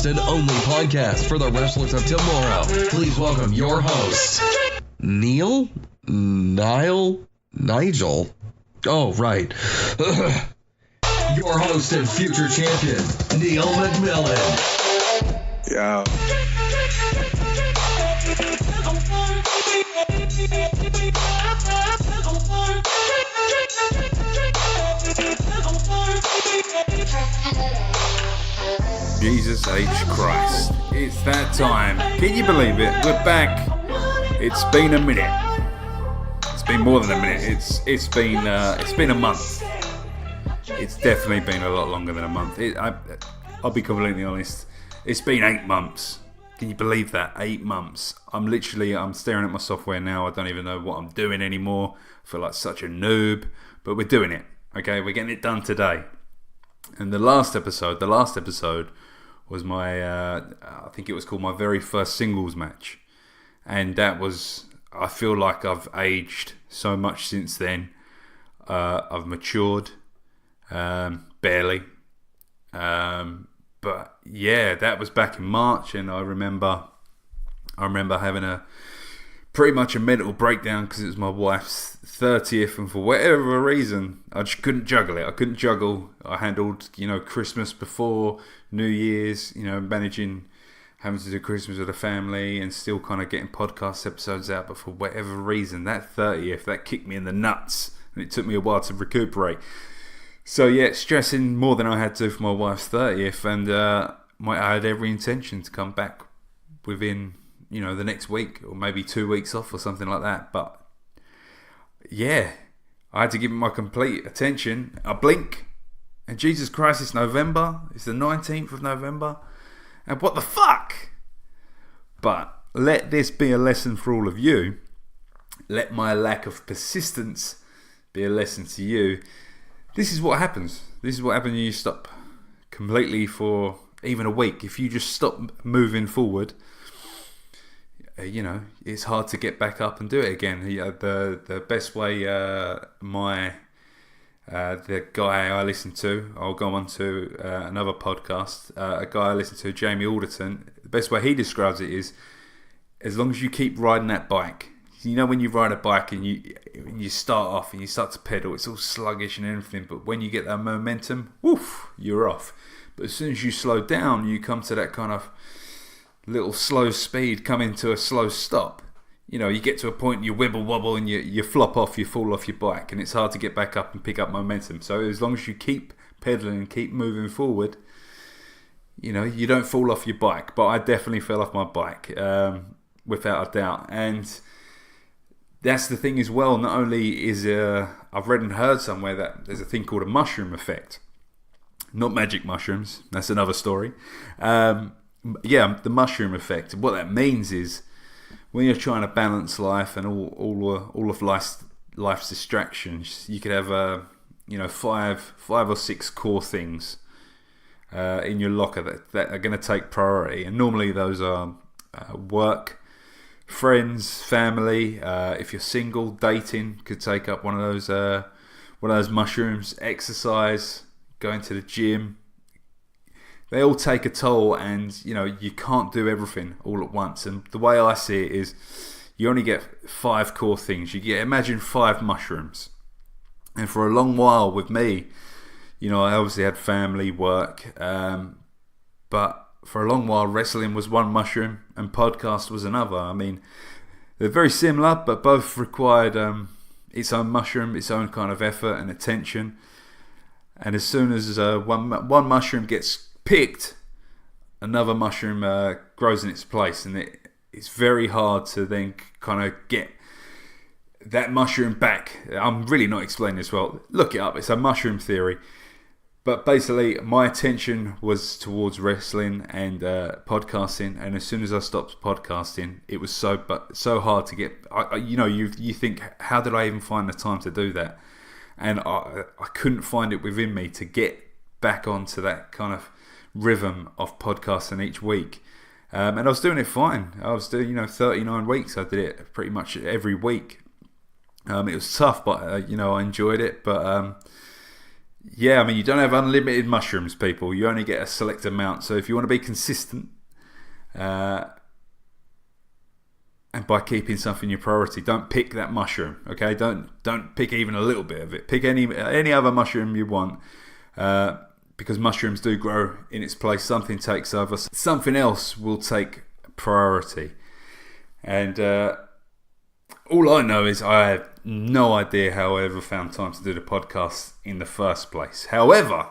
and only podcast for the wrestlers of tomorrow. Please welcome your host, Nigel? Oh, right. Your host and future champion, Neil McMillan. Yeah. Jesus H. Christ. It's that time. Can you believe it? We're back. It's been a minute. It's been more than a minute. It's been a month. It's definitely been a lot longer than a month. I'll be completely honest. It's been 8 months. Can you believe that? 8 months. I'm staring at my software now. I don't even know what I'm doing anymore. I feel like such a noob. But we're doing it. Okay, we're getting it done today. And the last episode was my, I think it was called my very first singles match. And that was, I feel like I've aged so much since then. I've matured, barely. But yeah, that was back in March, and I remember having pretty much a mental breakdown because it was my wife's 30th, and for whatever reason, I just couldn't juggle it. I couldn't juggle. I handled, Christmas before, New Year's, having to do Christmas with the family and still kind of getting podcast episodes out. But for whatever reason, that 30th, that kicked me in the nuts, and it took me a while to recuperate. So yeah, stressing more than I had to for my wife's 30th, and I had every intention to come back within, the next week or maybe 2 weeks off or something like that. But yeah, I had to give it my complete attention. I blink, and Jesus Christ, it's November. It's the 19th of November, and what the fuck? But let this be a lesson for all of you. Let my lack of persistence be a lesson to you. This is what happens. This is what happens when you stop completely for even a week. If you just stop moving forward, it's hard to get back up and do it again. The best way, the guy I listen to, I'll go on to another podcast, a guy I listen to, Jamie Alderton, the best way he describes it is, as long as you keep riding that bike. When you ride a bike and you start off and you start to pedal, it's all sluggish and everything, but when you get that momentum, woof, you're off. But as soon as you slow down, you come to that kind of little slow speed, come into a slow stop. You get to a point, you wibble wobble and you flop off, you fall off your bike, and it's hard to get back up and pick up momentum. So as long as you keep pedaling and keep moving forward, you don't fall off your bike. But I definitely fell off my bike, without a doubt. And that's the thing as well. Not only is I've read and heard somewhere that there's a thing called a mushroom effect. Not magic mushrooms. That's another story. The mushroom effect. What that means is when you're trying to balance life and all of life's distractions, you could have five or six core things in your locker that are going to take priority. And normally those are work, friends, family. If you're single, dating could take up one of those mushrooms. Exercise, going to the gym. They all take a toll, and you can't do everything all at once. And the way I see it is, you only get 5 core things. Imagine 5 mushrooms. And for a long while with me, I obviously had family, work, but for a long while, wrestling was one mushroom and podcast was another. I mean, they're very similar, but both required its own mushroom, its own kind of effort and attention. And as soon as one mushroom gets picked, another mushroom grows in its place, and it's very hard to then kind of get that mushroom back. I'm really not explaining this well. Look it up. It's a mushroom theory. But basically, my attention was towards wrestling and podcasting, and as soon as I stopped podcasting, it was so hard to get. You think, how did I even find the time to do that? And I couldn't find it within me to get back onto that kind of rhythm of podcasting each week. And I was doing it fine. I was doing 39 weeks. I did it pretty much every week. It was tough, but I enjoyed it. But Yeah, I mean, you don't have unlimited mushrooms, people. You only get a select amount. So if you want to be consistent, and by keeping something your priority, don't pick that mushroom. Okay, don't pick even a little bit of it. Pick any other mushroom you want, because mushrooms do grow in its place. Something takes over. Something else will take priority. And all I know is I have no idea how I ever found time to do the podcast in the first place. However,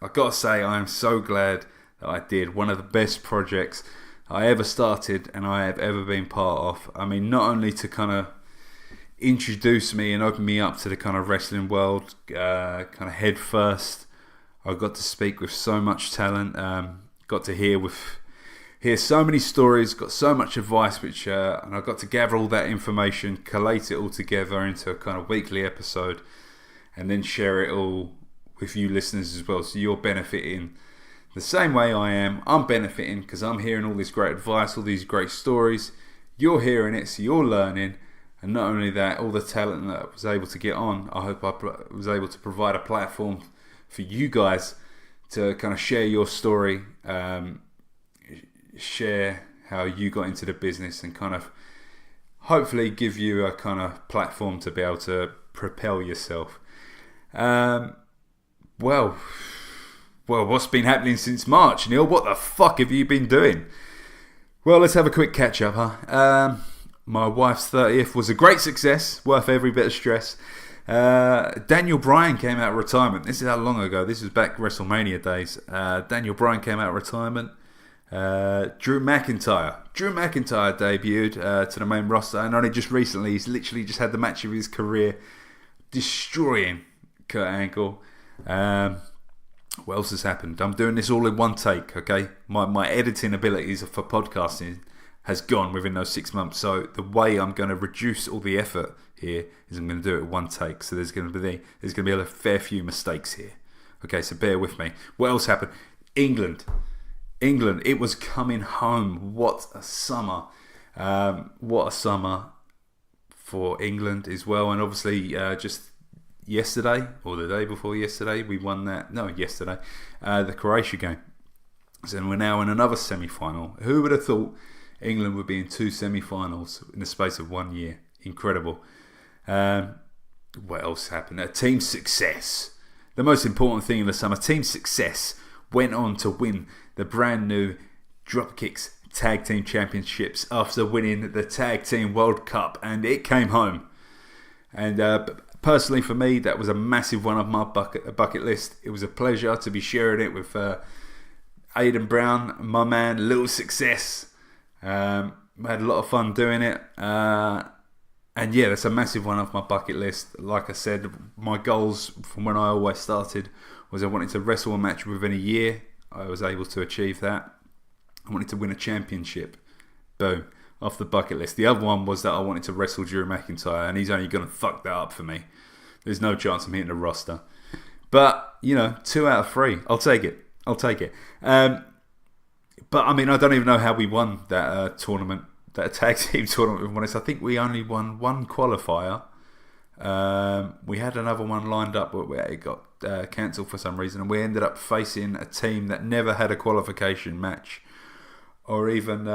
I've got to say I am so glad that I did. One of the best projects I ever started and I have ever been part of. I mean, not only to kind of introduce me and open me up to the kind of wrestling world, kind of head first. I got to speak with so much talent. Got to hear so many stories. Got so much advice, and I got to gather all that information, collate it all together into a kind of weekly episode, and then share it all with you listeners as well. So you're benefiting the same way I am. I'm benefiting because I'm hearing all this great advice, all these great stories. You're hearing it, so you're learning. And not only that, all the talent that I was able to get on, I hope I was able to provide a platform for you guys to kind of share your story, share how you got into the business, and kind of hopefully give you a kind of platform to be able to propel yourself. Well, what's been happening since March, Neil? What the fuck have you been doing? Well, let's have a quick catch up, huh? My wife's 30th was a great success, worth every bit of stress. Daniel Bryan came out of retirement. This is how long ago? This was back WrestleMania days. Daniel Bryan came out of retirement. Drew McIntyre debuted to the main roster, and only just recently, he's literally just had the match of his career, destroying Kurt Angle. What else has happened? I'm doing this all in one take, okay? My editing abilities for podcasting has gone within those 6 months. So the way I'm going to reduce all the effort here is I'm going to do it in one take. So there's going to be a fair few mistakes here. Okay, so bear with me. What else happened? England, it was coming home. What a summer. What a summer for England as well. And obviously just yesterday, or the day before yesterday, we won that. No, yesterday, the Croatia game. So we're now in another semi-final. Who would have thought England would be in 2 semi-finals in the space of 1 year? Incredible. What else happened? Team success. The most important thing in the summer, Team Success went on to win the brand new Dropkicks Tag Team Championships after winning the Tag Team World Cup, and it came home. And personally for me, that was a massive one of my bucket list. It was a pleasure to be sharing it with Aidan Brown, my man, Little Success. I had a lot of fun doing it. And yeah, that's a massive one off my bucket list. Like I said, my goals from when I always started was I wanted to wrestle a match within a year. I was able to achieve that. I wanted to win a championship. Boom. Off the bucket list. The other one was that I wanted to wrestle Drew McIntyre, and he's only going to fuck that up for me. There's no chance I'm hitting the roster. But, 2 out of 3. I'll take it. But, I mean, I don't even know how we won that tournament, that tag team tournament, with honest. I think we only won one qualifier. We had another one lined up, but it got cancelled for some reason, and we ended up facing a team that never had a qualification match, or even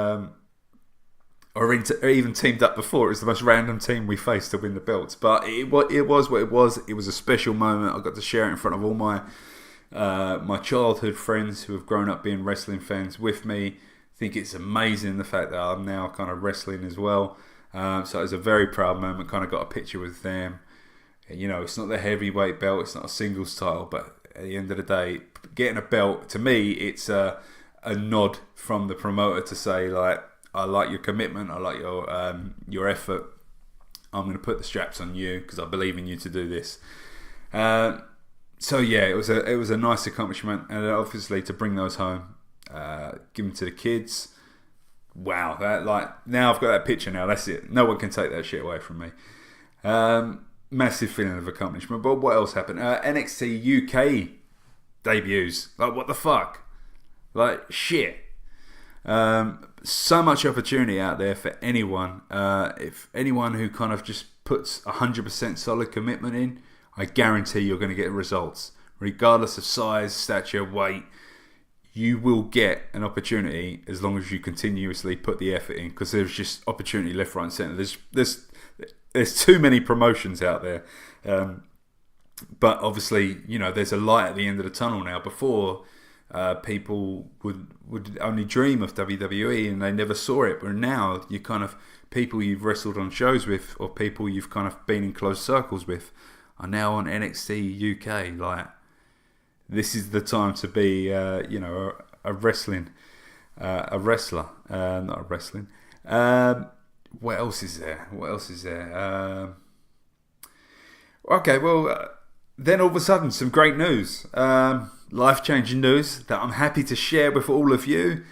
teamed up before. It was the most random team we faced to win the belts. But it was what it was. It was a special moment. I got to share it in front of all my childhood friends who have grown up being wrestling fans with me. I think it's amazing the fact that I'm now kind of wrestling as well. So it was a very proud moment. Kind of got a picture with them. It's not the heavyweight belt. It's not a singles title. But at the end of the day, getting a belt, to me, it's a nod from the promoter to say, like, I like your commitment. I like your effort. I'm going to put the straps on you because I believe in you to do this. So yeah, it was a nice accomplishment, and obviously to bring those home, give them to the kids. Wow, now I've got that picture. Now that's it. No one can take that shit away from me. Massive feeling of accomplishment. But what else happened? NXT UK debuts. Like, what the fuck? Like, shit. So much opportunity out there for anyone. If anyone who kind of just puts 100% solid commitment in, I guarantee you're going to get results. regardless of size, stature, weight, you will get an opportunity as long as you continuously put the effort in, because there's just opportunity left, right and centre. There's too many promotions out there. But obviously, there's a light at the end of the tunnel now. Before, people would only dream of WWE and they never saw it. But now, you kind of, people you've wrestled on shows with, or people you've kind of been in close circles with, are now on NXT UK. Like, this is the time to be, a wrestler. Not a wrestling. What else is there? Okay, well, then all of a sudden, some great news. Life-changing news that I'm happy to share with all of you.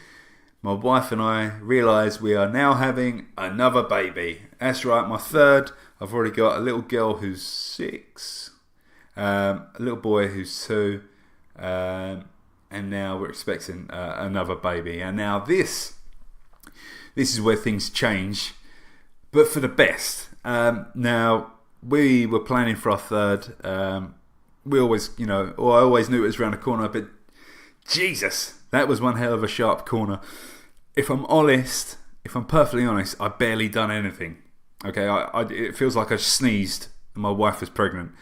My wife and I realise we are now having another baby. That's right, my third. I've already got a little girl who's 6, a little boy who's 2, and now we're expecting another baby. And now this is where things change, but for the best. Now, we were planning for our third. We always, I always knew it was around the corner, but Jesus, that was one hell of a sharp corner. If I'm perfectly honest, I barely done anything. Okay, it feels like I sneezed and my wife was pregnant.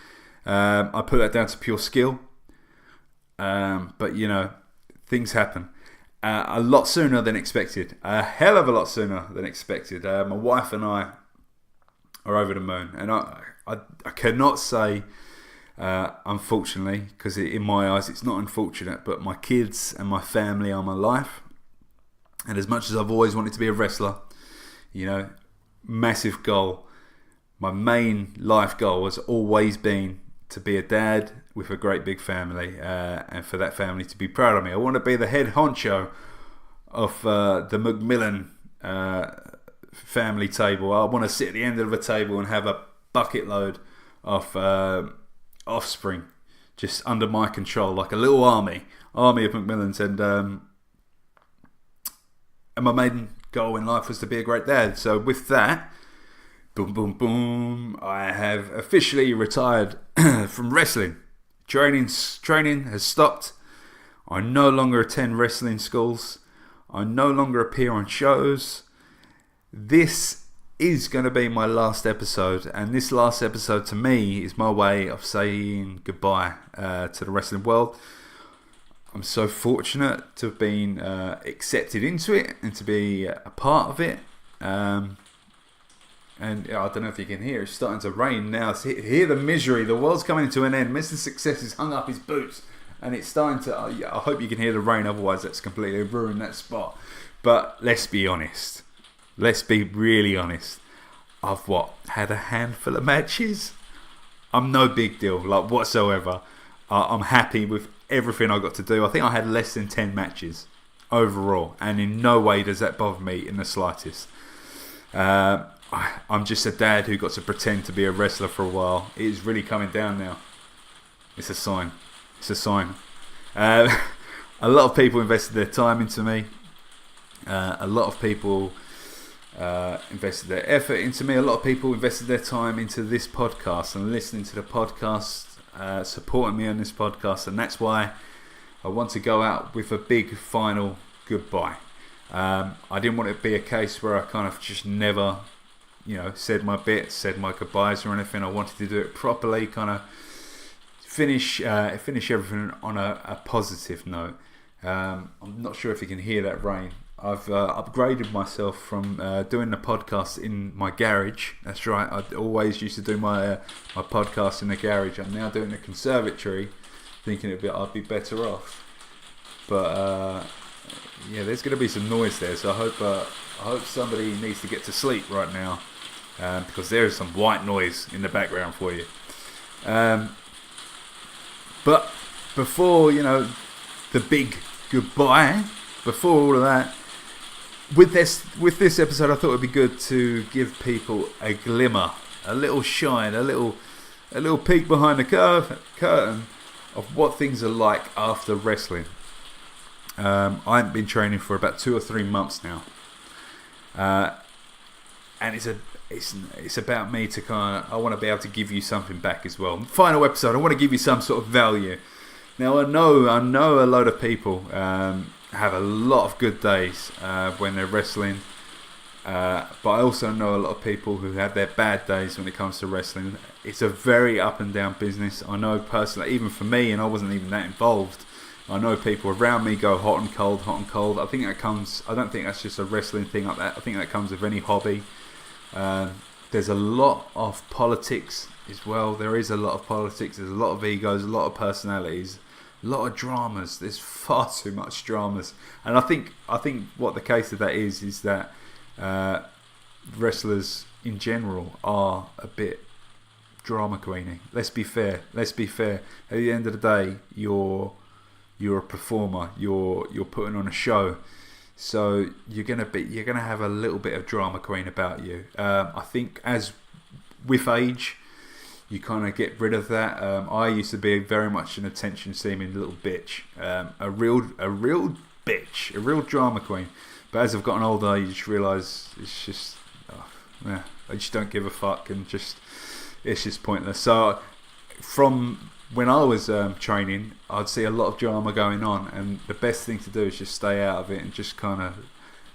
I put that down to pure skill. But things happen. A lot sooner than expected. A hell of a lot sooner than expected. My wife and I are over the moon, and I cannot say unfortunately, because in my eyes it's not unfortunate, but my kids and my family are my life. And as much as I've always wanted to be a wrestler, massive goal, my main life goal has always been to be a dad with a great big family, and for that family to be proud of me. I want to be the head honcho of the McMillan family table. I want to sit at the end of a table and have a bucket load of offspring just under my control, like a little army of McMillans. And my maiden goal in life was to be a great dad. So with that, boom, boom, boom, I have officially retired from wrestling. Training has stopped. I no longer attend wrestling schools. I no longer appear on shows. This is going to be my last episode, and this last episode to me is my way of saying goodbye to the wrestling world. I'm so fortunate to have been accepted into it and to be a part of it. And I don't know if you can hear, it's starting to rain now. Hear the misery. The world's coming to an end. Mr. Success has hung up his boots, and it's starting to. I hope you can hear the rain. Otherwise, that's completely ruined that spot. But let's be honest. Let's be really honest. I've had a handful of matches. I'm no big deal, like whatsoever. I'm happy with everything I got to do. I think I had less than 10 matches overall, and in no way does that bother me in the slightest. I'm just a dad who got to pretend to be a wrestler for a while. It is really coming down now. It's a sign. A lot of people invested their time into me. A lot of people invested their effort into me. A lot of people invested their time into this podcast and listening to the podcast, supporting me on this podcast, and that's why I want to go out with a big final goodbye. I didn't want it to be a case where I kind of just never, said my bits, said my goodbyes or anything. I wanted to do it properly, kind of finish everything on a positive note. I'm not sure if you can hear that rain. I've upgraded myself from doing the podcast in my garage. That's right. I always used to do my podcast in the garage. I'm now doing the conservatory, thinking I'd be better off. But there's going to be some noise there. So I hope somebody needs to get to sleep right now, because there is some white noise in the background for you. But before the big goodbye, before all of that. With this episode, I thought it'd be good to give people a glimmer, a little shine, a little peek behind the curtain of what things are like after wrestling. I haven't been training for about 2 or 3 months now, and it's about me to I want to be able to give you something back as well. Final episode, I want to give you some sort of value. Now I know a lot of people have a lot of good days when they're wrestling, but I also know a lot of people who have their bad days when it comes to wrestling. It's a very up and down business. I know personally, even for me, and I wasn't even that involved, I know people around me go hot and cold, hot and cold. I don't think that's just a wrestling thing like that. I think that comes with any hobby. There's a lot of politics as well. There is a lot of politics. There's a lot of egos, a lot of personalities, a lot of dramas. There's far too much dramas. And I think what the case of that is that wrestlers in general are a bit drama queeny. Let's be fair. At the end of the day, you're a performer. You're putting on a show, so you're gonna have a little bit of drama queen about you. I think as with age, you kind of get rid of that. I used to be very much an attention-seeking little bitch, a real bitch, a real drama queen. But as I've gotten older, you just realise it's just, I just don't give a fuck, and it's just pointless. So from when I was training, I'd see a lot of drama going on, and the best thing to do is just stay out of it and just kind of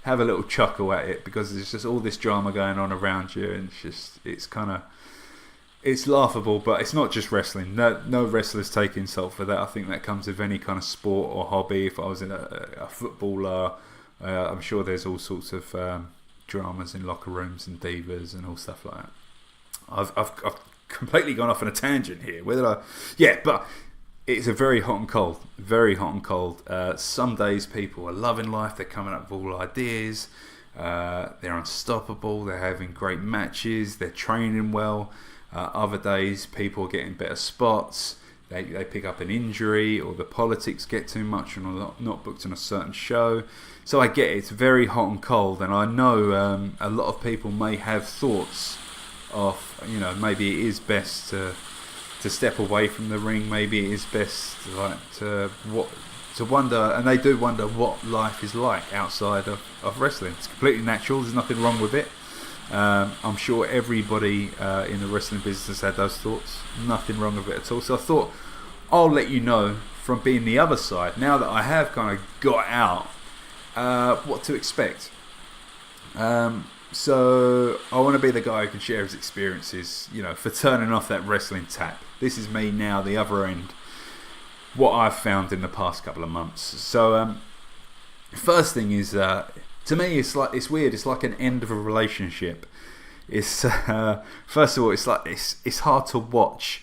have a little chuckle at it, because there's just all this drama going on around you, and it's laughable. But it's not just wrestling. No wrestlers take insult for that. I think that comes with any kind of sport or hobby. If I was in a footballer, I'm sure there's all sorts of dramas in locker rooms and divas and all stuff like that. I've completely gone off on a tangent here. But it's a very hot and cold. Some days people are loving life. They're coming up with all ideas. They're unstoppable. They're having great matches. They're training well. Other days people are getting better spots. They pick up an injury, or the politics get too much and are not booked on a certain show. So I get it. It's very hot and cold, and I know a lot of people may have thoughts of, maybe it is best to step away from the ring. Maybe it is best to wonder, and they do wonder what life is like outside of wrestling. It's completely natural. There's nothing wrong with it. I'm sure everybody in the wrestling business has had those thoughts. Nothing wrong with it at all. So I thought I'll let you know, from being the other side, now that I have kind of got out, what to expect. So I want to be the guy who can share his experiences, for turning off that wrestling tap. This is me now, the other end, what I've found in the past couple of months. So first thing is, to me, it's weird. It's like an end of a relationship. It's first of all, it's hard to watch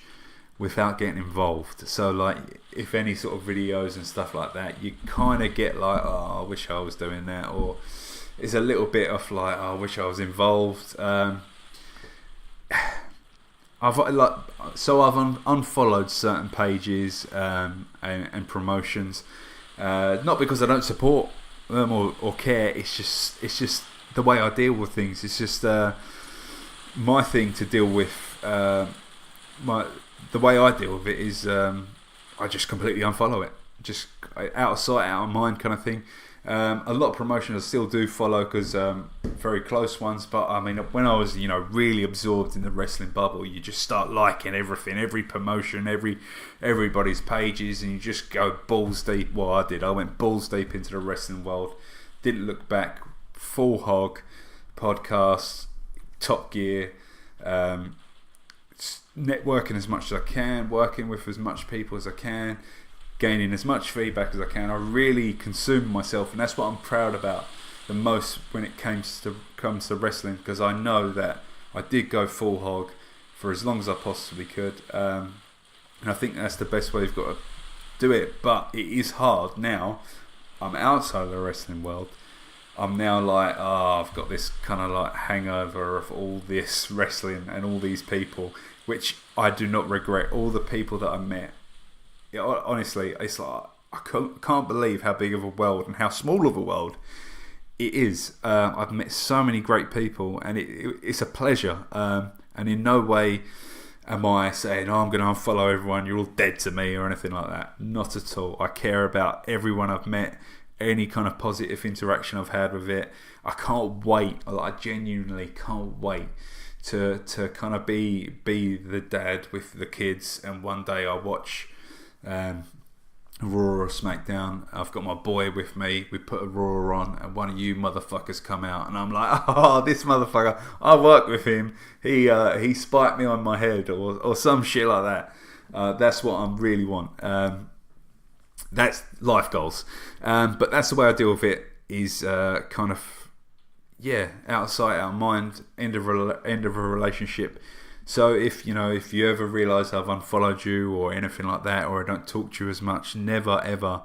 without getting involved. So like, if any sort of videos and stuff like that, you kind of get like, oh, I wish I was doing that, or it's a little bit of like, oh, I wish I was involved. I've unfollowed certain pages and promotions, not because I don't support them or care. It's just the way I deal with things. It's just my thing to deal with. The way I deal with it is I just completely unfollow it, just out of sight, out of mind kind of thing. A lot of promotions I still do follow, because very close ones. But I mean, when I was really absorbed in the wrestling bubble, you just start liking everything, every promotion, everybody's pages, and you just go balls deep. Well, I did. I went balls deep into the wrestling world. Didn't look back. Full hog, podcasts, Top Gear, networking as much as I can, working with as much people as I can, gaining as much feedback as I can. I really consume myself, and that's what I'm proud about the most when it comes to wrestling, because I know that I did go full hog for as long as I possibly could, and I think that's the best way you've got to do it. But it is hard now. I'm outside of the wrestling world. I'm now like, I've got this kind of like hangover of all this wrestling and all these people, which I do not regret. All the people that I met, honestly, it's like, I can't believe how big of a world and how small of a world it is. I've met so many great people, and it's a pleasure. And in no way am I saying, I'm going to unfollow everyone, you're all dead to me, or anything like that. Not at all. I care about everyone I've met, any kind of positive interaction I've had with it. I can't wait. I genuinely can't wait to kind of be the dad with the kids, and one day I'll watch Raw or SmackDown, I've got my boy with me, we put a Raw on, and one of you motherfuckers come out, and I'm like, oh, this motherfucker, I work with him, he spiked me on my head, or some shit like that. That's what I really want. That's life goals. But that's the way I deal with it, is kind of, out of sight, out of mind, end of a relationship. So if you ever realise I've unfollowed you or anything like that, or I don't talk to you as much, never ever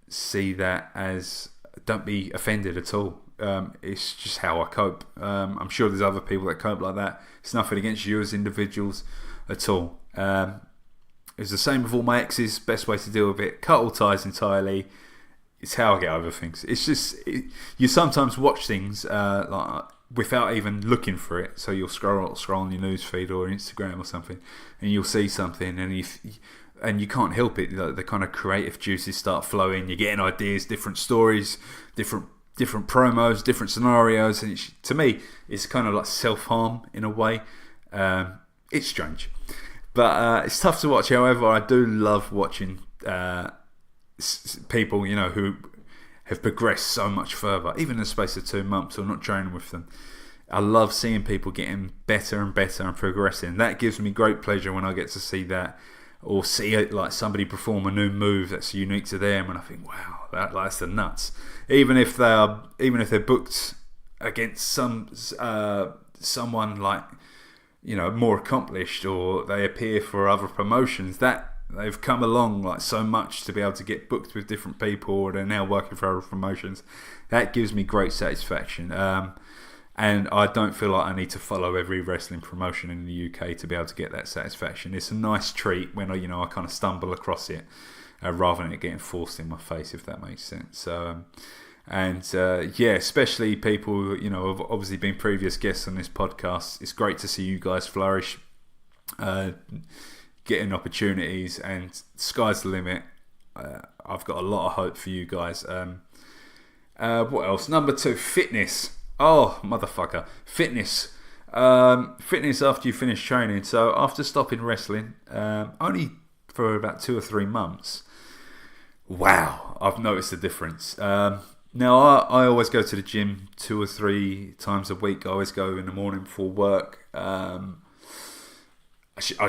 see that as, don't be offended at all. It's just how I cope. I'm sure there's other people that cope like that. It's nothing against you as individuals at all. It's the same with all my exes. Best way to deal with it, cut all ties entirely. It's how I get over things. It's just, you sometimes watch things like without even looking for it. So you'll scroll on your news feed or Instagram or something, and you'll see something, and you can't help it. The kind of creative juices start flowing. You're getting ideas, different stories, different promos, different scenarios, and to me, it's kind of like self-harm in a way. It's strange, but it's tough to watch. However, I do love watching people, who have progressed so much further, even in the space of 2 months, or not training with them. I love seeing people getting better and better and progressing. That gives me great pleasure when I get to see that, or see it, like somebody perform a new move that's unique to them, and I think, wow, that's the nuts. Even if they're booked against someone like, more accomplished, or they appear for other promotions, that they've come along like so much to be able to get booked with different people, or they're now working for other promotions. That gives me great satisfaction. And I don't feel like I need to follow every wrestling promotion in the UK to be able to get that satisfaction. It's a nice treat when I kind of stumble across it, rather than it getting forced in my face, if that makes sense. So, especially people who have obviously been previous guests on this podcast. It's great to see you guys flourish, getting opportunities, and sky's the limit. I've got a lot of hope for you guys. What else? Number 2, fitness. Oh, motherfucker. Fitness. Fitness after you finish training. So after stopping wrestling, only for about 2 or 3 months, wow, I've noticed the difference. Now, I always go to the gym 2 or 3 times a week. I always go in the morning before work. I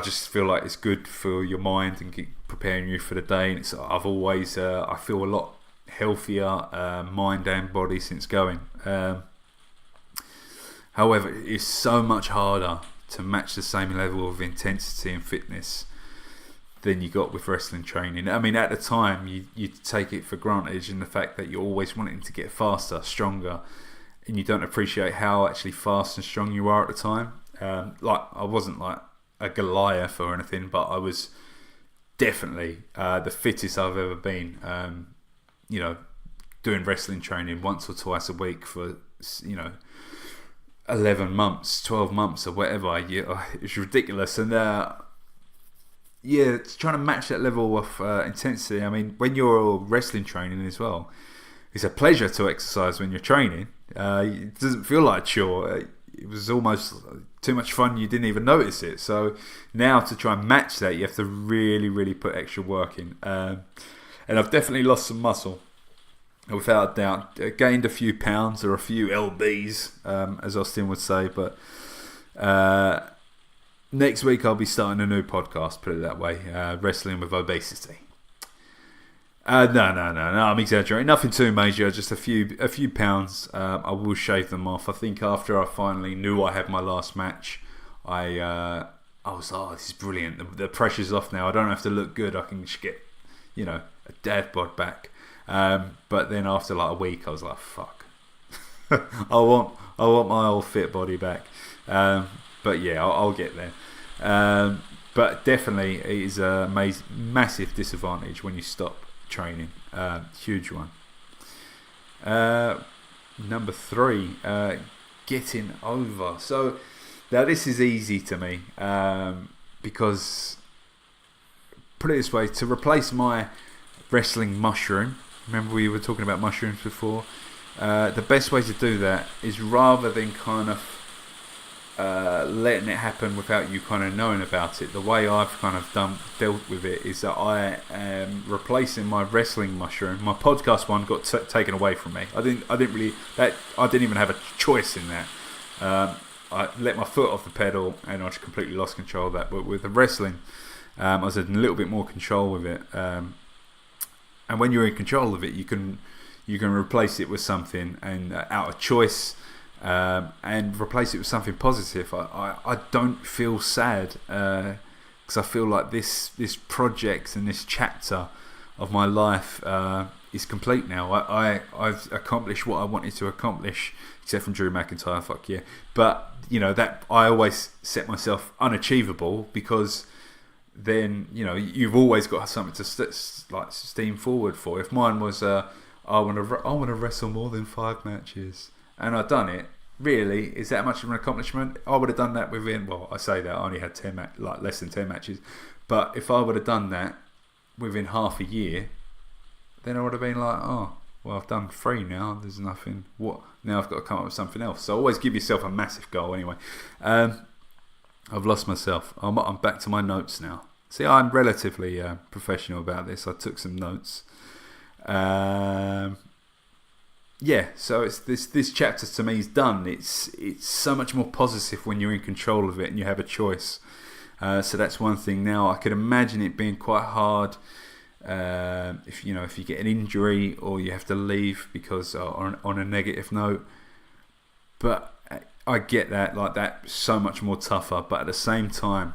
just feel like it's good for your mind and preparing you for the day. And I've always, I feel a lot healthier, mind and body, since going. However, it's so much harder to match the same level of intensity and fitness than you got with wrestling training. I mean, at the time, you take it for granted, in the fact that you're always wanting to get faster, stronger, and you don't appreciate how actually fast and strong you are at the time. Like, I wasn't like a Goliath or anything, but I was definitely the fittest I've ever been. Doing wrestling training once or twice a week for 11 months, 12 months, or whatever. It's ridiculous. And it's trying to match that level of intensity. I mean, when you're wrestling training as well, it's a pleasure to exercise when you're training. It doesn't feel like a chore. It was almost too much fun, you didn't even notice it. So now to try and match that, you have to really, really put extra work in. And I've definitely lost some muscle, without a doubt. Gained a few pounds, or a few lbs, as Austin would say. But next week I'll be starting a new podcast, put it that way, Wrestling with Obesity. No, I'm exaggerating. Nothing too major, just a few pounds. I will shave them off. I think after I finally knew I had my last match, I was like, oh, this is brilliant. The pressure's off now. I don't have to look good. I can just get, a dad bod back. But then after like a week, I was like, fuck. I want my old fit body back. But yeah, I'll get there. But definitely, it is a massive disadvantage when you stop training. Huge one. Number 3, getting over. So now this is easy to me, because, put it this way, to replace my wrestling mushroom, remember we were talking about mushrooms before, the best way to do that is, rather than kind of letting it happen without you kind of knowing about it. The way I've kind of dealt with it is that I am replacing my wrestling mushroom. My podcast one got taken away from me. I didn't even have a choice in that. I let my foot off the pedal and I just completely lost control of that. But with the wrestling, I was in a little bit more control with it. And when you're in control of it, you can replace it with something and out of choice. And replace it with something positive. I don't feel sad because I feel like this project and this chapter of my life is complete now. I've accomplished what I wanted to accomplish, except from Drew McIntyre. Fuck yeah! But that I always set myself unachievable because then you've always got something to steam forward for. If mine was I want to wrestle more than 5 matches. And I'd done it. Really, is that much of an accomplishment? I would have done that within. Well, I say that I only had less than 10 matches, but if I would have done that within half a year, then I would have been like, oh, well, I've done 3 now. There's nothing. What now? I've got to come up with something else. So always give yourself a massive goal. Anyway, I've lost myself. I'm back to my notes now. See, I'm relatively professional about this. I took some notes. Yeah, so it's this chapter to me is done. It's so much more positive when you're in control of it and you have a choice. So that's one thing. Now I could imagine it being quite hard if you get an injury or you have to leave because on a negative note. But I get that, like that's so much more tougher. But at the same time,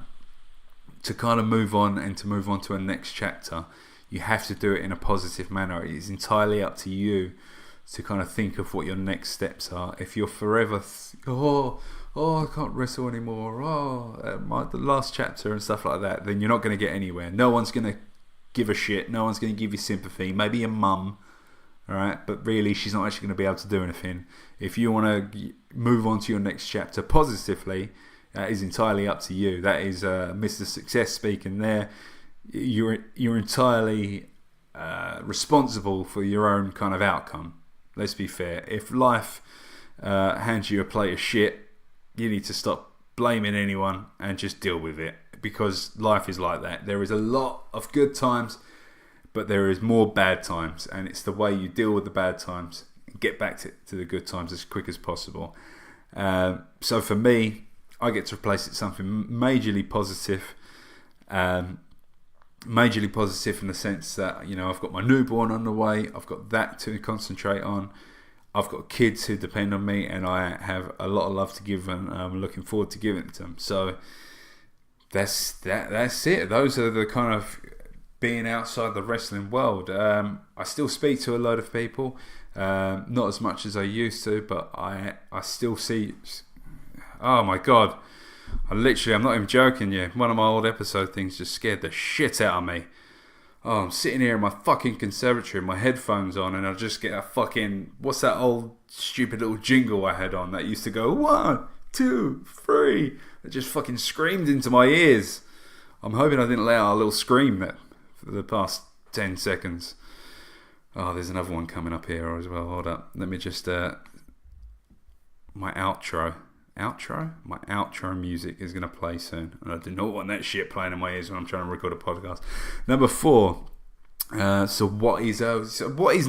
to kind of move on and to move on to a next chapter, you have to do it in a positive manner. It's entirely up to you to kind of think of what your next steps are. If you're forever, I can't wrestle anymore, the last chapter and stuff like that, then you're not going to get anywhere. No one's going to give a shit. No one's going to give you sympathy. Maybe your mum, all right? But really, she's not actually going to be able to do anything. If you want to move on to your next chapter positively, that is entirely up to you. That is Mr. Success speaking there. You're entirely responsible for your own kind of outcome. Let's be fair. If life hands you a plate of shit, you need to stop blaming anyone and just deal with it, because life is like that. There is a lot of good times, but there is more bad times, and it's the way you deal with the bad times and get back to the good times as quick as possible. So for me, I get to replace it with something majorly positive. Majorly positive in the sense that I've got my newborn on the way. I've got that to concentrate on. I've got kids who depend on me, and I have a lot of love to give, and I'm looking forward to giving it to them. So that's it. Those are the kind of being outside the wrestling world. I still speak to a load of people, not as much as I used to, but I still see. Oh my god. I'm not even joking you. One of my old episode things just scared the shit out of me. Oh, I'm sitting here in my fucking conservatory with my headphones on, and I just get a fucking... What's that old stupid little jingle I had on that used to go 1, 2, 3? It just fucking screamed into my ears. I'm hoping I didn't let out a little scream for the past 10 seconds. Oh, there's another one coming up here as well. Hold up. Let me just... my outro music is going to play soon, and I do not want that shit playing in my ears when I'm trying to record a podcast. Number 4. So what is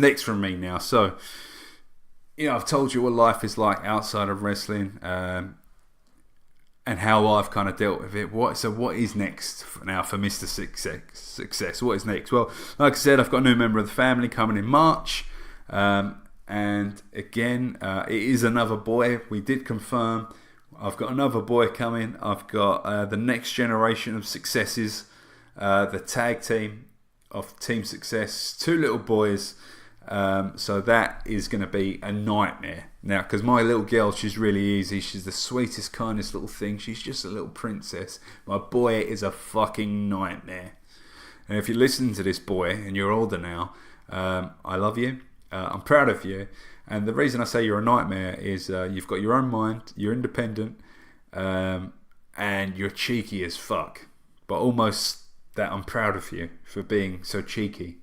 next from me now? So I've told you what life is like outside of wrestling, and how I've kind of dealt with it. What is next now for Mr. Success? What is next? Well, like I said, I've got a new member of the family coming in March. And again, it is another boy. We did confirm. I've got another boy coming. I've got the next generation of successes, the tag team of Team Success, 2 little boys. So that is going to be a nightmare. Now, because my little girl, she's really easy. She's the sweetest, kindest little thing. She's just a little princess. My boy is a fucking nightmare. And if you listen to this boy and you're older now, I love you. I'm proud of you, and the reason I say you're a nightmare is you've got your own mind, you're independent, and you're cheeky as fuck. But almost that I'm proud of you for being so cheeky.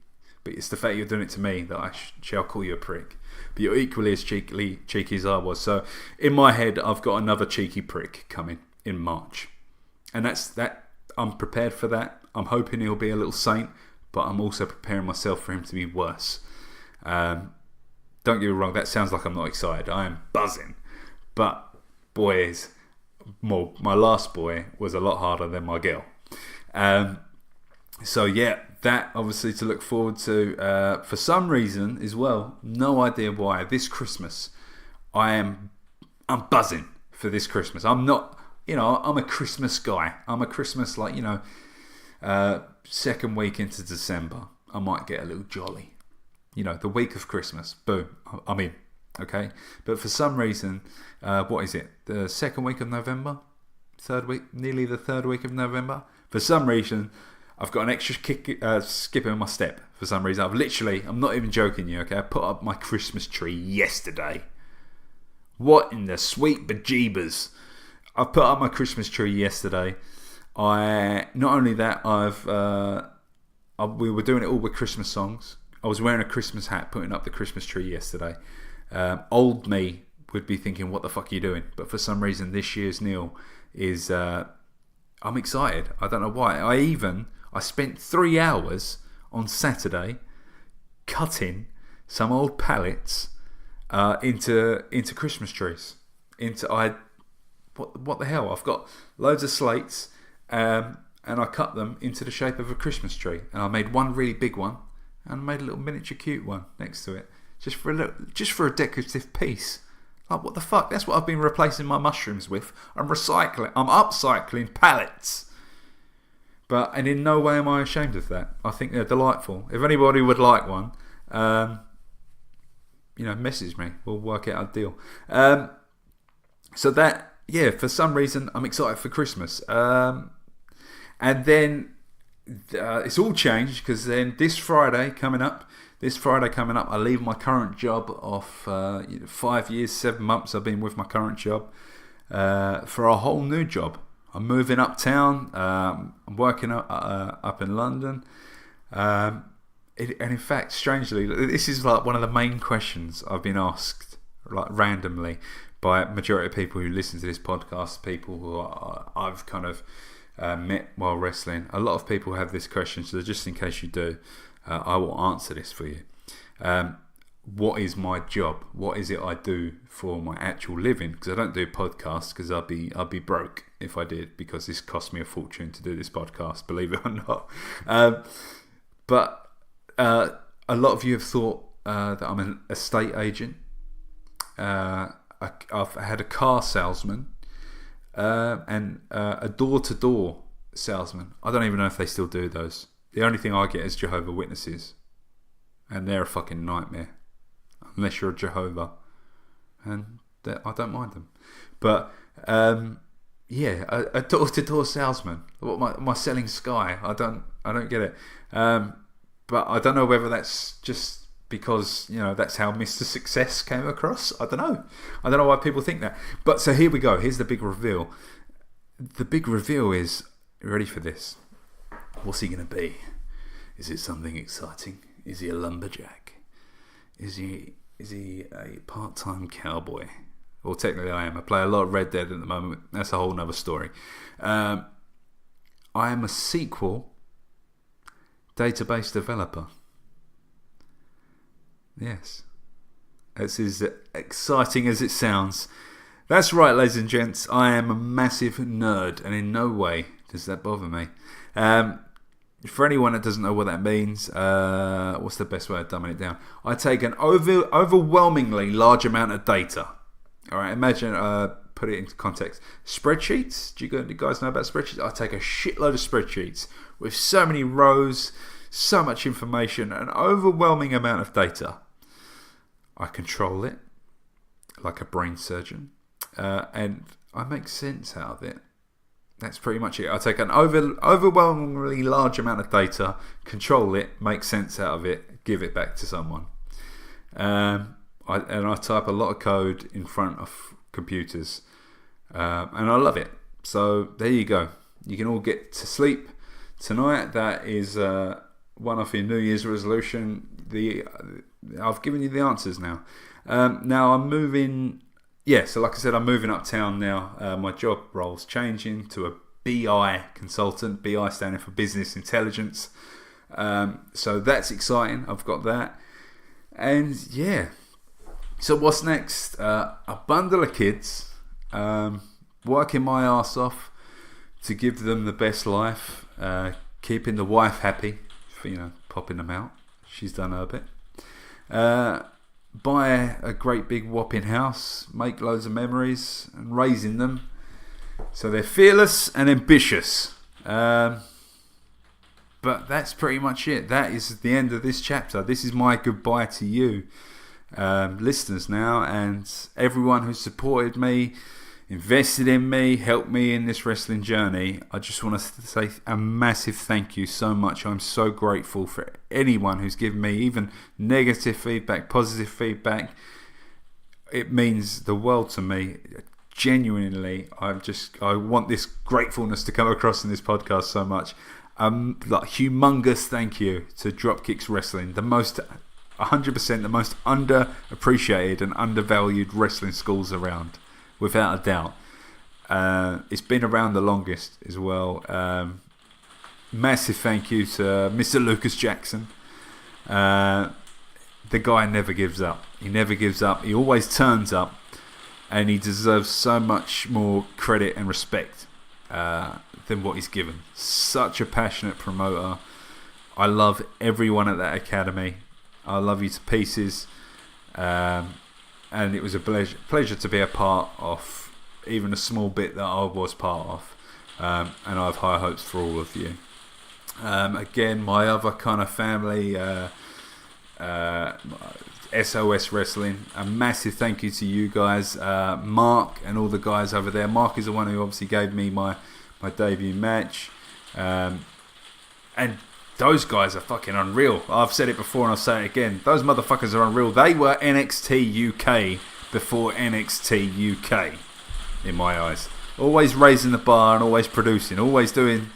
but it's the fact you're doing it to me that I shall call you a prick. But you're equally as cheeky as I was. So in my head, I've got another cheeky prick coming in March, and that's that. I'm prepared for that. I'm hoping he'll be a little saint, but I'm also preparing myself for him to be worse. Don't get me wrong, that sounds like I'm not excited. I am buzzing. But boys, my last boy was a lot harder than my girl. So yeah, that obviously to look forward to. For some reason as well, no idea why, this Christmas, I'm buzzing for this Christmas. I'm not, I'm a Christmas guy. I'm a Christmas, second week into December, I might get a little jolly. The week of Christmas, boom, I'm in. Okay, but for some reason, what is it? The second week of November, nearly the third week of November. For some reason, I've got an extra skip in my step. For some reason, I'm not even joking you. Okay, I put up my Christmas tree yesterday. What in the sweet bejeebers? I put up my Christmas tree yesterday. Not only that, we were doing it all with Christmas songs. I was wearing a Christmas hat, putting up the Christmas tree yesterday. Old me would be thinking, what the fuck are you doing? But for some reason, this year's Neil is, I'm excited. I don't know why. I spent 3 hours on Saturday cutting some old pallets into Christmas trees. What the hell? I've got loads of slates, and I cut them into the shape of a Christmas tree. And I made one really big one, and I made a little miniature cute one next to it. Just for a decorative piece. Like, what the fuck? That's what I've been replacing my mushrooms with. I'm upcycling pallets. And in no way am I ashamed of that. I think they're delightful. If anybody would like one, message me. We'll work out a deal. So that, yeah, for some reason, I'm excited for Christmas. And then it's all changed, because then this Friday coming up, I leave my current job of 5 years, 7 months I've been with my current job for a whole new job. I'm moving uptown. I'm working up in London. And in fact, strangely, this is like one of the main questions I've been asked, like randomly, by a majority of people who listen to this podcast, people who I've kind of met while wrestling. A lot of people have this question, so just in case you do, I will answer this for you. What is my job? What is it I do for my actual living? Because I don't do podcasts, because I'd be broke if I did, because this cost me a fortune to do this podcast, believe it or not. But a lot of you have thought that I'm an estate agent. I've had a car salesman and a door-to-door salesman. I don't even know if they still do those. The only thing I get is Jehovah's Witnesses, and they're a fucking nightmare, unless you're a Jehovah, and I don't mind them. But yeah, a door-to-door salesman. What am I selling Sky? I don't get it. But I don't know whether that's just because that's how Mr. Success came across. I don't know why people think that. But so here we go. Here's the big reveal. The big reveal is, ready for this? What's he going to be? Is it something exciting? Is he a lumberjack? Is he a part-time cowboy? Well, technically I am. I play a lot of Red Dead at the moment. That's a whole nother story. I am a SQL database developer. Yes. It's as exciting as it sounds. That's right, ladies and gents. I am a massive nerd, and in no way does that bother me. For anyone that doesn't know what that means, what's the best way of dumbing it down? I take an overwhelmingly large amount of data. All right, imagine, put it into context. Spreadsheets? Do you guys know about spreadsheets? I take a shitload of spreadsheets with so many rows, so much information, an overwhelming amount of data. I control it like a brain surgeon, and I make sense out of it. That's pretty much it. I take an overwhelmingly large amount of data, control it, make sense out of it, give it back to someone. I type a lot of code in front of computers, and I love it. So there you go. You can all get to sleep tonight. That is one off your New Year's resolution. I've given you the answers now. Now I'm moving. Yeah, so like I said, I'm moving uptown now. My job role's changing to a BI consultant. BI standing for Business Intelligence. So that's exciting. I've got that. And yeah. So what's next? A bundle of kids. Working my ass off to give them the best life. Keeping the wife happy. For, popping them out. She's done her bit. Buy a great big whopping house. Make loads of memories. And raising them. So they're fearless and ambitious. But that's pretty much it. That is the end of this chapter. This is my goodbye to you, listeners now, and everyone who supported me, invested in me, helped me in this wrestling journey. I just want to say a massive thank you so much. I'm so grateful for anyone who's given me even negative feedback, positive feedback. It means the world to me. Genuinely, I want this gratefulness to come across in this podcast so much. Humongous thank you to Dropkicks Wrestling, the most 100% the most underappreciated and undervalued wrestling schools around, without a doubt. It's been around the longest as well. Massive thank you to Mr. Lucas Jackson. The guy never gives up. He never gives up. He always turns up. And he deserves so much more credit and respect than what he's given. Such a passionate promoter. I love everyone at that academy. I love you to pieces. And it was a pleasure to be a part of even a small bit that I was part of. And I have high hopes for all of you. Again, my other kind of family... SOS Wrestling, a massive thank you to you guys, Mark and all the guys over there. Mark is the one who obviously gave me my debut match, and those guys are fucking unreal. I've said it before and I'll say it again, those motherfuckers are unreal. They were NXT UK before NXT UK in my eyes. Always raising the bar and always producing, always doing,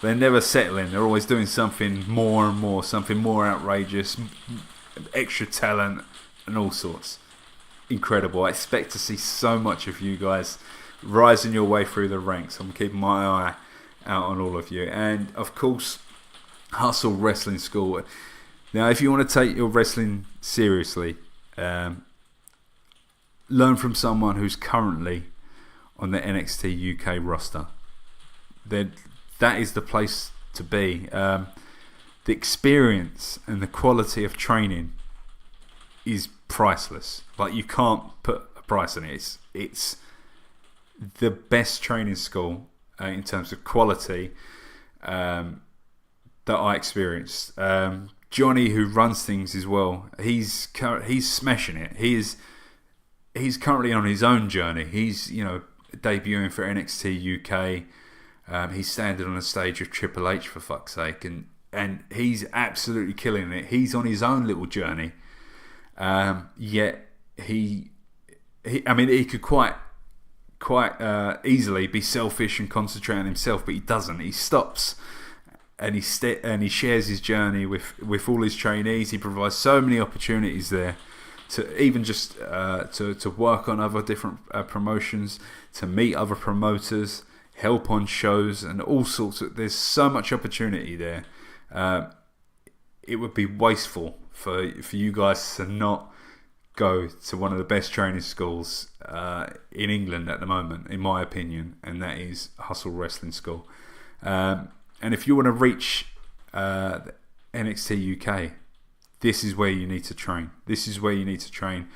they're never settling, they're always doing something more and more, something more outrageous, extra talent and all sorts. Incredible. I expect to see so much of you guys rising your way through the ranks. I'm keeping my eye out on all of you. And of course, Hustle Wrestling School. Now, if you want to take your wrestling seriously, learn from someone who's currently on the NXT UK roster. Then that is the place to be. The experience and the quality of training is priceless. Like, you can't put a price on it. It's the best training school in terms of quality that I experienced. Johnny, who runs things as well, he's smashing it. He's currently on his own journey. He's debuting for NXT UK. He's standing on a stage of Triple H, for fuck's sake, and he's absolutely killing it. He's on his own little journey. Yet he could quite easily be selfish and concentrate on himself, but he doesn't. He stops and he shares his journey with all his trainees. He provides so many opportunities there to even just to work on other different promotions, to meet other promoters, help on shows and all sorts of. There's so much opportunity there. It would be wasteful for you guys to not go to one of the best training schools in England at the moment, in my opinion, and that is Hustle Wrestling School. And if you want to reach NXT UK, this is where you need to train. This is where you need to train.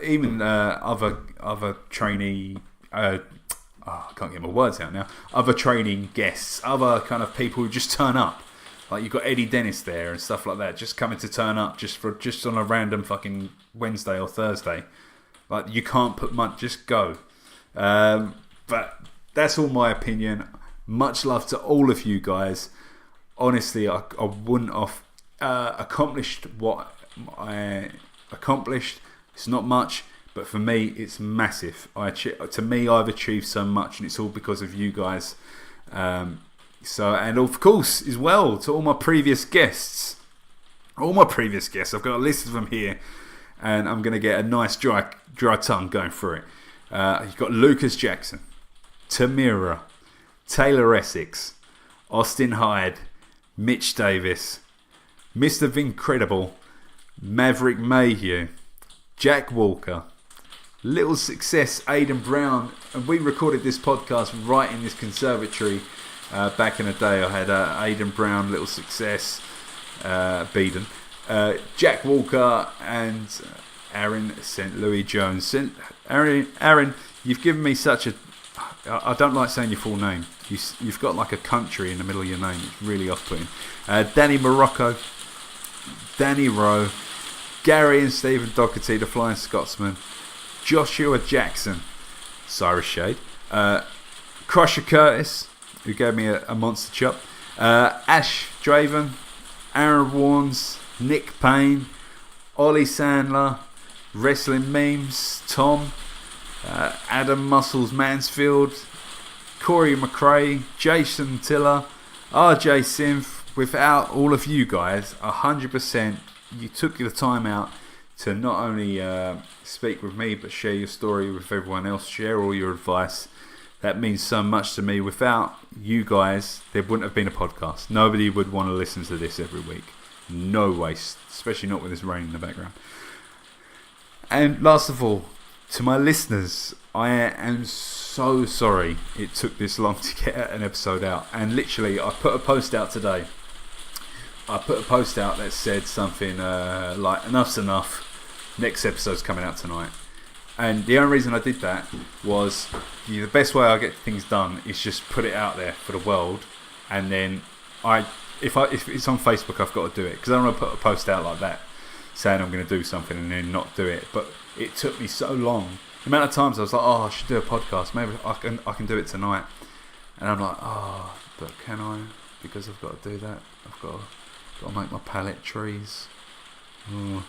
Even other trainee. I can't get my words out now. Other training guests, other kind of people who just turn up. Like, you've got Eddie Dennis there and stuff like that, just coming to turn up just on a random fucking Wednesday or Thursday. Like, you can't put much, just go. But that's all my opinion. Much love to all of you guys. Honestly, I wouldn't have accomplished what I accomplished. It's not much, but for me, it's massive. To me, I've achieved so much, and it's all because of you guys. So, and of course, as well, to all my previous guests. I've got a list of them here, and I'm going to get a nice dry tongue going through it. You've got Lucas Jackson, Tamira, Taylor Essex, Austin Hyde, Mitch Davis, Mr. Vincredible, Maverick Mayhew, Jack Walker, Little Success Aidan Brown, and we recorded this podcast right in this conservatory back in the day. I had Aidan Brown, Little Success, Beeden, Jack Walker, and Aaron St. Louis Jones. Aaron, you've given me such a... I don't like saying your full name. You've got like a country in the middle of your name. It's really off-putting. Danny Morocco, Danny Rowe, Gary and Stephen Doherty, the Flying Scotsman, Joshua Jackson, Cyrus Shade, Crusher Curtis, who gave me a monster chop, Ash Draven, Aaron Warnes, Nick Payne, Ollie Sandler, Wrestling Memes, Tom, Adam Muscles Mansfield, Corey McRae, Jason Tiller, RJ Synth. Without all of you guys, 100%, you took the time out to not only speak with me, but share your story with everyone else, share all your advice. That means so much to me. Without you guys, there wouldn't have been a podcast. Nobody would want to listen to this every week. No way, especially not with this rain in the background. And last of all, to my listeners, I am so sorry it took this long to get an episode out. And literally, I put a post out today. I put a post out that said something like, enough's enough, next episode's coming out tonight. And the only reason I did that was the best way I get things done is just put it out there for the world. And then if it's on Facebook, I've got to do it. Because I don't want to put a post out like that saying I'm going to do something and then not do it. But it took me so long. The amount of times I was like, I should do a podcast. Maybe I can do it tonight. And I'm like, but can I? Because I've got to do that. I've got to make my pallet trees. I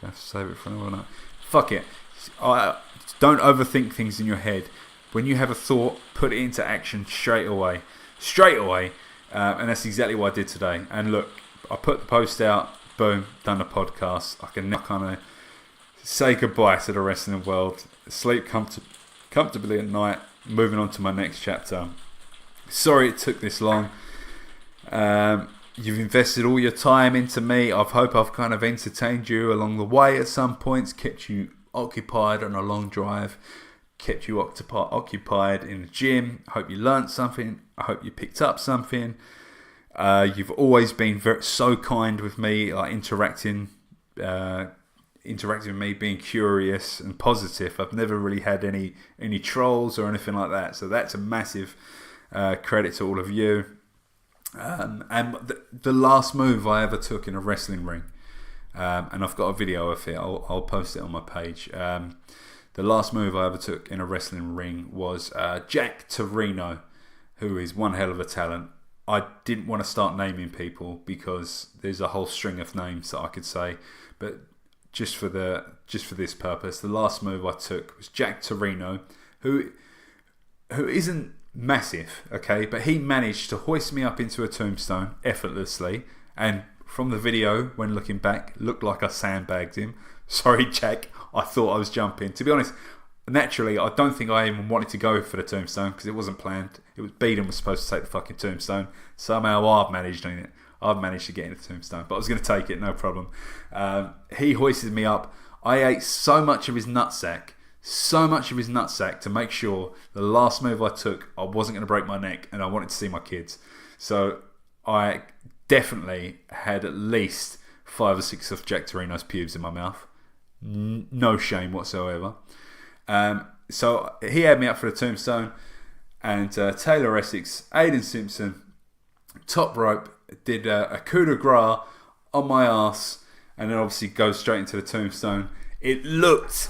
have to save it for another night. Fuck it. Don't overthink things in your head. When you have a thought, put it into action straight away. And that's exactly what I did today. And look, I put the post out. Boom, done the podcast. I can now kind of say goodbye to the wrestling world. Sleep comfortably at night. Moving on to my next chapter. Sorry it took this long. You've invested all your time into me. I hope I've kind of entertained you along the way at some points, kept you occupied on a long drive, kept you occupied in the gym. I hope you learnt something. I hope you picked up something. You've always been so kind with me, like interacting with me, being curious and positive. I've never really had any trolls or anything like that. So that's a massive credit to all of you. And the last move I ever took in a wrestling ring, and I've got a video of it, I'll post it on my page. The last move I ever took in a wrestling ring was Jack Torino, who is one hell of a talent. I didn't want to start naming people because there's a whole string of names that I could say, but just for this purpose, the last move I took was Jack Torino, who isn't massive, okay, but he managed to hoist me up into a tombstone effortlessly, and from the video, when looking back, looked like I sandbagged him. Sorry, Jack, I thought I was jumping. To be honest, naturally, I don't think I even wanted to go for the tombstone because it wasn't planned. It was Beeden was supposed to take the fucking tombstone. Somehow I've managed doing it. I've managed to get in the tombstone, but I was going to take it, no problem. He hoisted me up. I ate so much of his nutsack to make sure the last move I took, I wasn't going to break my neck, and I wanted to see my kids. So I definitely had at least 5 or 6 of Jack Torino's pubes in my mouth. No shame whatsoever. So he had me up for the tombstone, and Taylor Essex, Aiden Simpson, top rope, did a coup de grace on my ass, and then obviously goes straight into the tombstone. It looked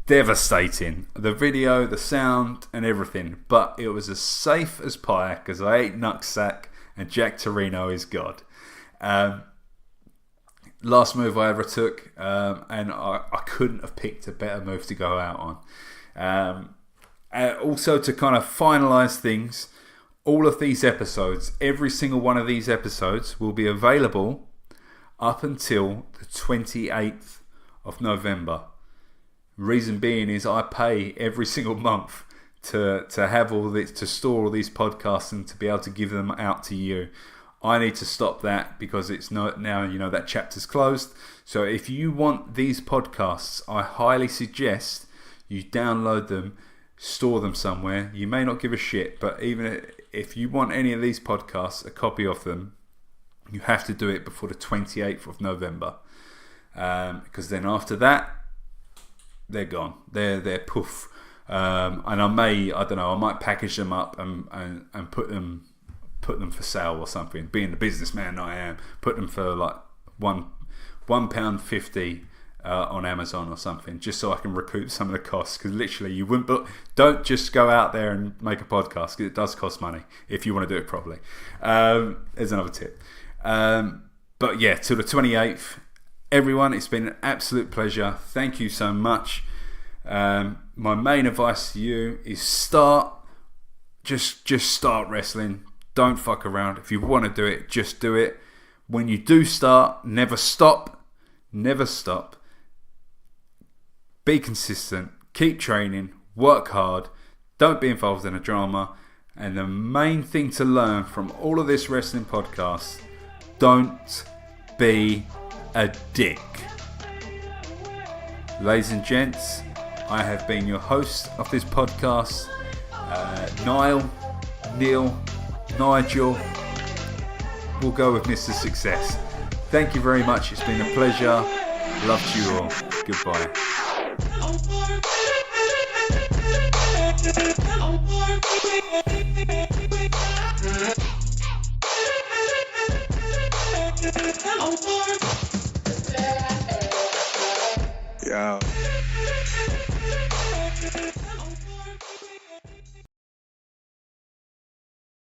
devastating, the video, the sound and everything, but it was as safe as pie because I ate nutsack and Jack Torino is God. Last move I ever took, and I couldn't have picked a better move to go out on. Also, to kind of finalise things, all of these episodes, every single one of these episodes will be available up until the 28th of November. Reason being is I pay every single month to have all this, to store all these podcasts and to be able to give them out to you. I need to stop that because it's not now, that chapter's closed. So if you want these podcasts, I highly suggest you download them, store them somewhere. You may not give a shit, but even if you want any of these podcasts, a copy of them, you have to do it before the 28th of November. Because then after that, they're gone. They're poof. And I might package them up and put them for sale or something. Being the businessman I am, put them for like £1.50 on Amazon or something, just so I can recoup some of the costs. Because literally, you wouldn't. But don't just go out there and make a podcast, because it does cost money if you want to do it properly. There's another tip. But yeah, till the 28th, everyone, it's been an absolute pleasure. Thank you so much. My main advice to you is just start wrestling. Don't fuck around. If you want to do it, just do it. When you do start, never stop. Never stop. Be consistent. Keep training. Work hard. Don't be involved in a drama. And the main thing to learn from all of this wrestling podcast, don't be a dick. Ladies and gents, I have been your host of this podcast, Neil, Nigel. We'll go with Mr. Success. Thank you very much. It's been a pleasure. Love to you all. Goodbye. Yeah.